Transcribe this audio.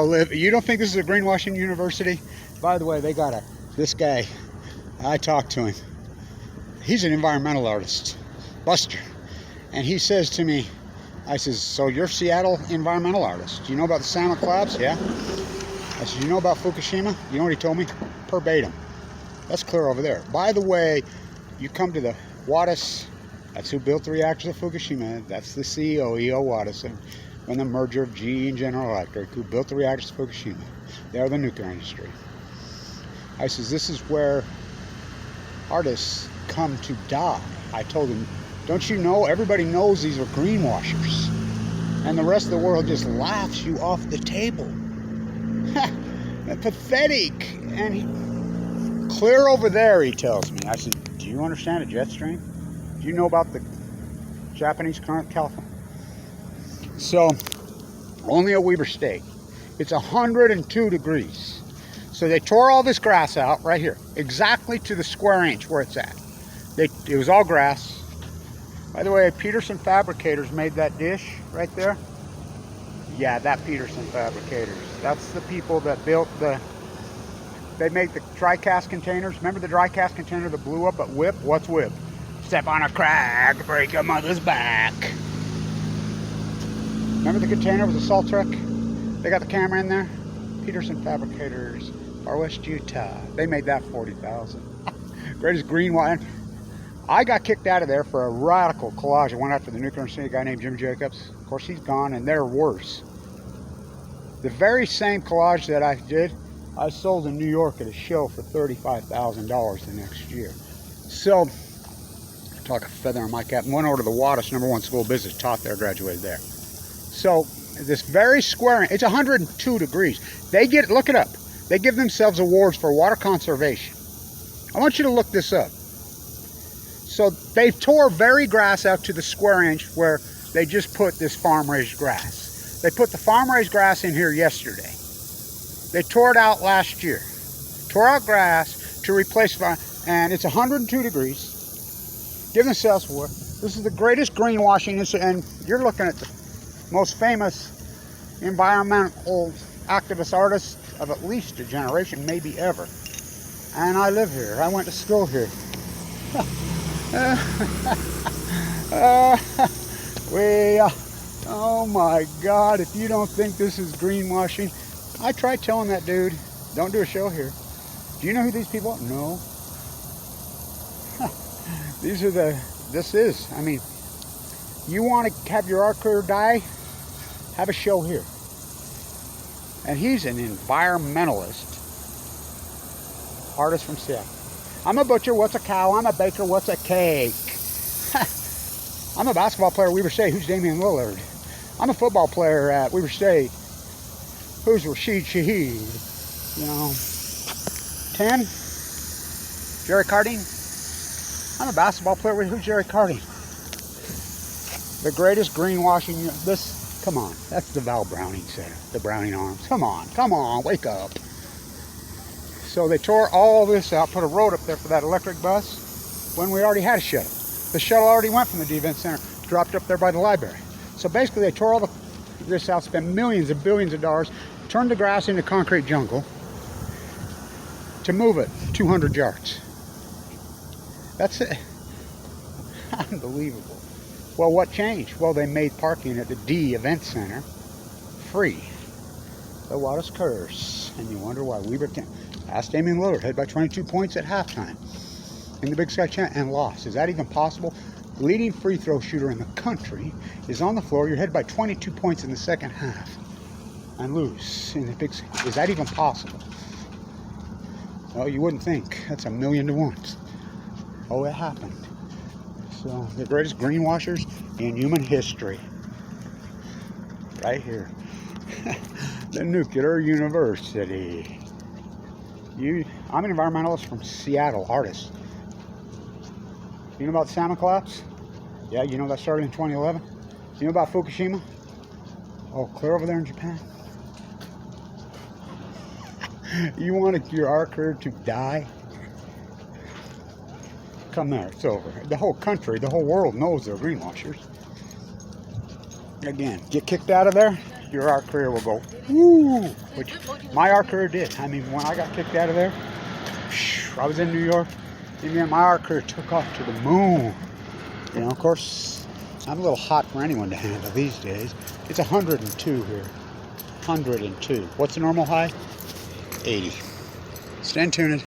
now live. You don't think this is a greenwashing university? By the way, they got this guy. I talked to him. He's an environmental artist, Buster. And he says to me, I says, so you're Seattle environmental artist. Do you know about the salmon collapse? Yeah. I said, you know about Fukushima? You know what he told me? Verbatim. That's clear over there. By the way, you come to the Wattis, that's who built the reactors of Fukushima. That's the CEO, E.O. Wattis, when the merger of GE and General Electric, who built the reactors of Fukushima. They are the nuclear industry. I says, this is where artists come to die. I told him, don't you know, everybody knows these are greenwashers. And the rest of the world just laughs you off the table. Pathetic. And he, clear over there, he tells me. I said, do you understand a jet stream? Do you know about the Japanese current California? So, only at Weber State. It's 102 degrees. So they tore all this grass out right here, exactly to the square inch where it's at. It was all grass. By the way, Peterson Fabricators made that dish right there. Yeah, that Peterson Fabricators. That's the people that built they make the dry cast containers. Remember the dry cast container that blew up at WIP? What's WIP? Step on a crack, break your mother's back. Remember the container with the salt truck? They got the camera in there. Peterson Fabricators, Far West Utah. They made that $40,000. Greatest green wine. I got kicked out of there for a radical collage. I went after the nuclear industry, a guy named Jim Jacobs. Of course, he's gone, and they're worse. The very same collage that I did, I sold in New York at a show for $35,000 the next year. So, talk a feather on my cap. Went over to the Wattis, #1 school of business, taught there, graduated there. So, this very square, it's 102 degrees. They get, look it up. They give themselves awards for water conservation. I want you to look this up. So they tore very grass out to the square inch where they just put this farm-raised grass. They put the farm-raised grass in here yesterday. They tore it out last year. Tore out grass to replace farm, and it's 102 degrees. Give themselves war. This is the greatest greenwashing, and you're looking at the most famous environmental activist artist of at least a generation, maybe ever. And I live here. I went to school here. Oh my God, if you don't think this is greenwashing, I tried telling that dude, don't do a show here. Do you know who these people are? No. These are I mean, you want to have your art career die? Have a show here. And he's an environmentalist, artist from Seattle. I'm a butcher, what's a cow? I'm a baker, what's a cake? I'm a basketball player at Weber State, who's Damian Lillard? I'm a football player at Weber State, who's Rashid Shaheed? You know, 10? Jerry Carding? I'm a basketball player, who's Jerry Carding? The greatest greenwashing, come on, that's the Val Browning Center, the Browning Arms. Come on, wake up. So they tore all this out, put a road up there for that electric bus when we already had a shuttle. The shuttle already went from the D-Event Center, dropped up there by the library. So basically they tore all this out, spent millions and billions of dollars, turned the grass into concrete jungle to move it 200 yards. That's it. Unbelievable. Well, what changed? Well, they made parking at the D-Event Center free. The Wattis curse. And you wonder why Weber can't. Ask Damian Lillard, head by 22 points at halftime in the Big Sky Challenge and lost. Is that even possible? The leading free throw shooter in the country is on the floor. You're head by 22 points in the second half and lose in the Big Sky. Is that even possible? Well, you wouldn't think. That's 1,000,000 to 1. Oh, it happened. So, the greatest greenwashers in human history. Right here. The nuclear university. I'm an environmentalist from Seattle, artist. You know about the salmon collapse? Yeah, you know that started in 2011? You know about Fukushima? Oh, clear over there in Japan? You want your art career to die? Come there, it's over. The whole country, the whole world knows they're greenwashers. Again, get kicked out of there, your arc career will go, woo, which my arc career did. I mean, when I got kicked out of there, I was in New York, and man, my arc career took off to the moon. You know, of course, I'm a little hot for anyone to handle these days. It's 102 here. 102. What's the normal high? 80. Stay tuned.